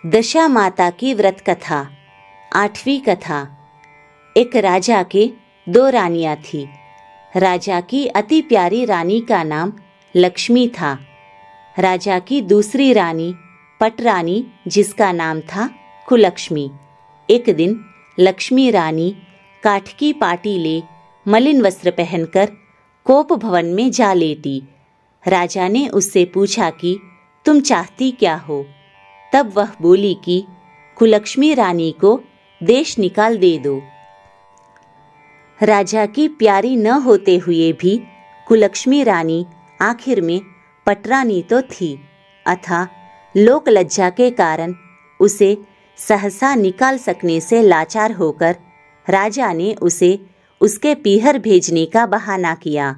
दशा माता की व्रत कथा। 8वीं कथा। एक राजा के 2 रानियां थी। राजा की अति प्यारी रानी का नाम लक्ष्मी था। राजा की दूसरी रानी पटरानी, जिसका नाम था कुलक्ष्मी। एक दिन लक्ष्मी रानी काठ की पाटी ले मलिन वस्त्र पहनकर कोप भवन में जा लेटी। राजा ने उससे पूछा कि तुम चाहती क्या हो? तब वह बोली कि कुलक्ष्मी रानी को देश निकाल दे दो। राजा की प्यारी न होते हुए भी कुलक्ष्मी रानी आखिर में पटरानी तो थी, अतः लोक लज्जा के कारण उसे सहसा निकाल सकने से लाचार होकर राजा ने उसे उसके पीहर भेजने का बहाना किया।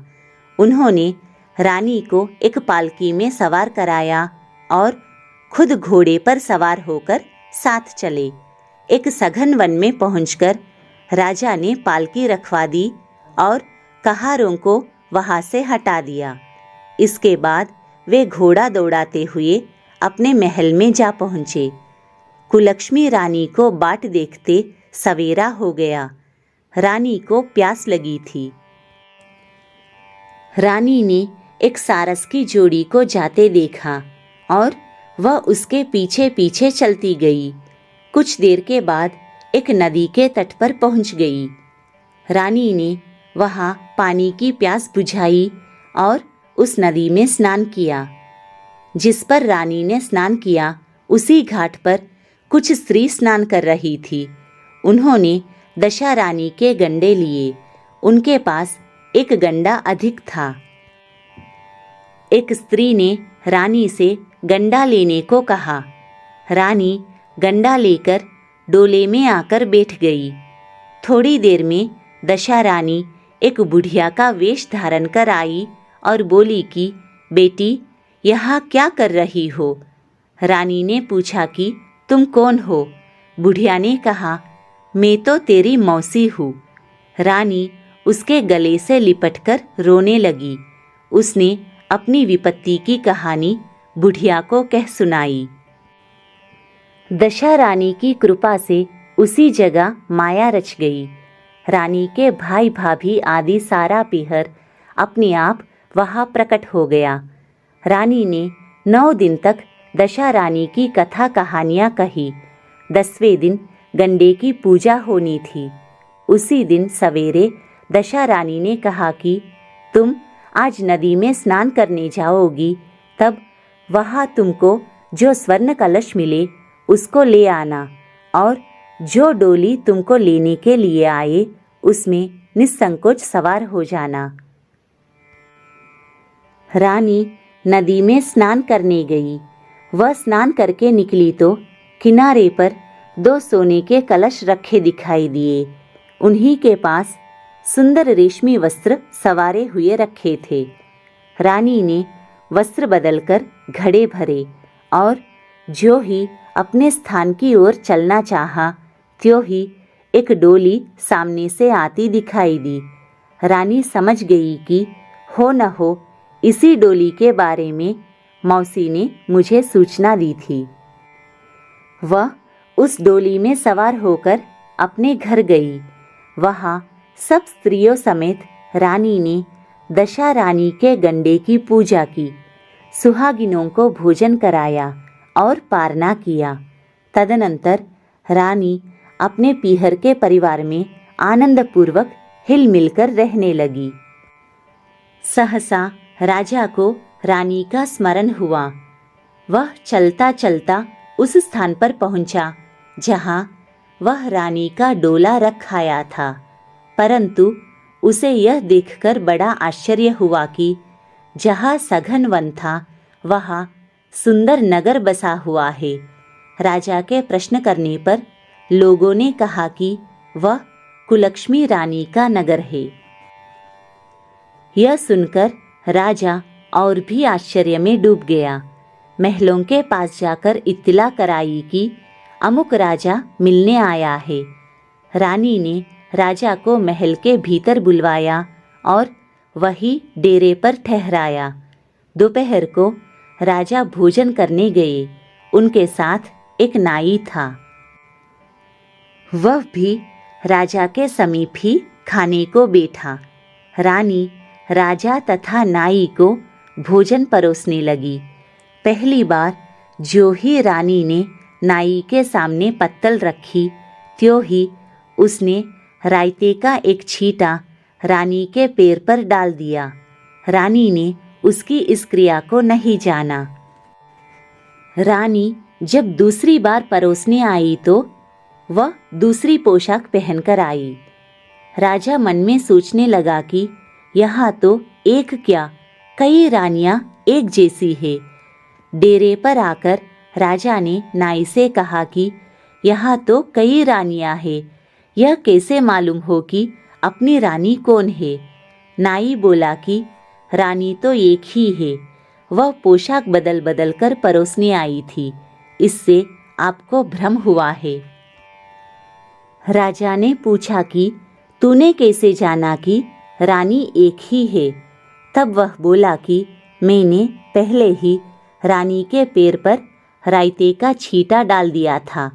उन्होंने रानी को एक पालकी में सवार कराया और खुद घोड़े पर सवार होकर साथ चले। एक सघन वन में पहुंचकर राजा ने पालकी रखवा दी और कहारों को वहां से हटा दिया। इसके बाद वे घोड़ा दौड़ाते हुए अपने महल में जा पहुंचे। कुलक्ष्मी रानी को बाट देखते सवेरा हो गया। रानी को प्यास लगी थी। रानी ने एक सारस की जोड़ी को जाते देखा और वह उसके पीछे पीछे चलती गई। कुछ देर के बाद एक नदी के तट पर पहुंच गई। रानी ने वहां पानी की प्यास बुझाई और उस नदी में स्नान किया। जिस पर रानी ने स्नान किया उसी घाट पर कुछ स्त्री स्नान कर रही थी। उन्होंने दशा रानी के गंडे लिए। उनके पास एक गंडा अधिक था। एक स्त्री ने रानी से गंडा लेने को कहा। रानी गंडा लेकर डोले में आकर बैठ गई। थोड़ी देर में दशा रानी एक बुढ़िया का वेश धारण कर आई और बोली कि बेटी, यहाँ क्या कर रही हो? रानी ने पूछा कि तुम कौन हो? बुढ़िया ने कहा, मैं तो तेरी मौसी हूँ। रानी उसके गले से लिपटकर रोने लगी। उसने अपनी विपत्ति की कहानी बुढ़िया को कह सुनाई। दशा रानी की कृपा से उसी जगह माया रच गई। रानी के भाई भाभी आदि सारा पीहर अपने आप वहाँ प्रकट हो गया। रानी ने 9 दिन तक दशा रानी की कथा कहानियाँ कही। 10वें दिन गंडे की पूजा होनी थी। उसी दिन सवेरे दशा रानी ने कहा कि तुम आज नदी में स्नान करने जाओगी, तब वहाँ तुमको जो स्वर्ण कलश मिले उसको ले आना और जो डोली तुमको लेने के लिए आए उसमें निसंकोच सवार हो जाना। रानी नदी में स्नान करने गई। वह स्नान करके निकली तो किनारे पर 2 सोने के कलश रखे दिखाई दिए। उन्हीं के पास सुंदर रेशमी वस्त्र सवारे हुए रखे थे। रानी ने वस्त्र बदलकर घड़े भरे और जो ही अपने स्थान की ओर चलना चाहा, त्यों ही एक डोली सामने से आती दिखाई दी। रानी समझ गई कि हो न हो इसी डोली के बारे में मौसी ने मुझे सूचना दी थी। वह उस डोली में सवार होकर अपने घर गई। वहाँ सब स्त्रियों समेत रानी ने दशा रानी के गंडे की पूजा की, सुहागिनों को भोजन कराया और पारना किया। तदनंतर रानी अपने पीहर के परिवार में आनंदपूर्वक हिल मिलकर रहने लगी। सहसा राजा को रानी का स्मरण हुआ। वह चलता चलता उस स्थान पर पहुंचा जहां वह रानी का डोला रखाया था, परंतु उसे यह देखकर बड़ा आश्चर्य हुआ कि जहाँ सघन वन था वहाँ सुंदर नगर बसा हुआ है। राजा के प्रश्न करने पर लोगों ने कहा कि वह कुलक्ष्मी रानी का नगर है। यह सुनकर राजा और भी आश्चर्य में डूब गया। महलों के पास जाकर इत्तला कराई कि अमुक राजा मिलने आया है। रानी ने राजा को महल के भीतर बुलवाया और वही डेरे पर ठहराया। दोपहर को राजा भोजन करने गए। उनके साथ एक नाई था। वह भी राजा के समीप ही खाने को बैठा। रानी राजा तथा नाई को भोजन परोसने लगी। पहली बार जो ही रानी ने नाई के सामने पत्तल रखी, त्यों ही उसने रायते का एक छींटा रानी के पैर पर डाल दिया। रानी ने उसकी इस क्रिया को नहीं जाना। रानी जब दूसरी बार परोसने आई तो वह दूसरी पोशाक पहनकर आई। राजा मन में सोचने लगा कि यहाँ तो एक क्या कई रानियां एक जैसी है। डेरे पर आकर राजा ने नाई से कहा कि यहाँ तो कई रानियां हैं, यह कैसे मालूम हो कि अपनी रानी कौन है। नाई बोला कि रानी तो एक ही है, वह पोशाक बदल बदल कर परोसने आई थी, इससे आपको भ्रम हुआ है। राजा ने पूछा कि तूने कैसे जाना कि रानी एक ही है। तब वह बोला कि मैंने पहले ही रानी के पैर पर रायते का छींटा डाल दिया था।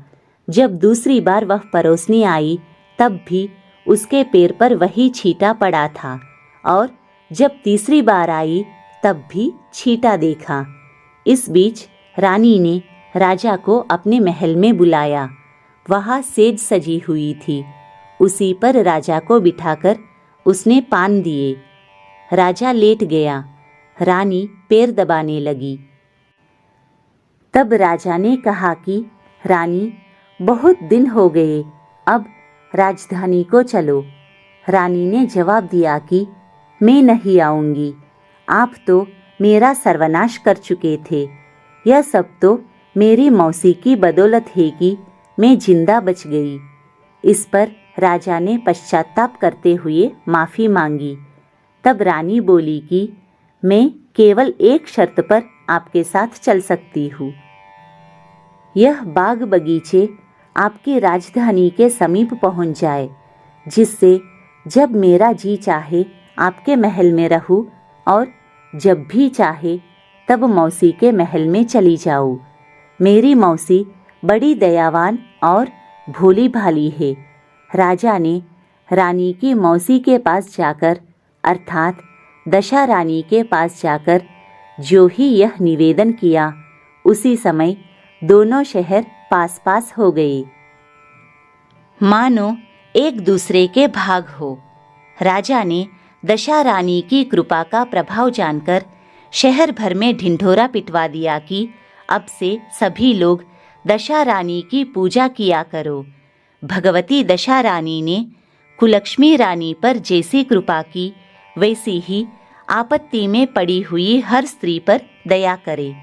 जब दूसरी बार वह परोसने आई तब भी उसके पैर पर वही छींटा पड़ा था, और जब तीसरी बार आई तब भी छींटा देखा। इस बीच रानी ने राजा को अपने महल में बुलाया। वहाँ सेज सजी हुई थी, उसी पर राजा को बिठाकर उसने पान दिए। राजा लेट गया, रानी पैर दबाने लगी। तब राजा ने कहा कि रानी, बहुत दिन हो गए, अब राजधानी को चलो। रानी ने जवाब दिया कि मैं नहीं आऊँगी, आप तो मेरा सर्वनाश कर चुके थे। यह सब तो मेरी मौसी की बदौलत है कि मैं जिंदा बच गई। इस पर राजा ने पश्चाताप करते हुए माफ़ी मांगी। तब रानी बोली कि मैं केवल एक शर्त पर आपके साथ चल सकती हूँ। यह बाग बगीचे आपकी राजधानी के समीप पहुँच जाए, जिससे जब मेरा जी चाहे आपके महल में रहूं और जब भी चाहे तब मौसी के महल में चली जाऊं। मेरी मौसी बड़ी दयावान और भोली भाली है। राजा ने रानी की मौसी के पास जाकर, अर्थात दशा रानी के पास जाकर जो ही यह निवेदन किया, उसी समय दोनों शहर पास पास हो गए, मानो एक दूसरे के भाग हो। राजा ने दशा रानी की कृपा का प्रभाव जानकर शहर भर में ढिंढोरा पिटवा दिया कि अब से सभी लोग दशा रानी की पूजा किया करो। भगवती दशा रानी ने कुलक्ष्मी रानी पर जैसी कृपा की, वैसी ही आपत्ति में पड़ी हुई हर स्त्री पर दया करे।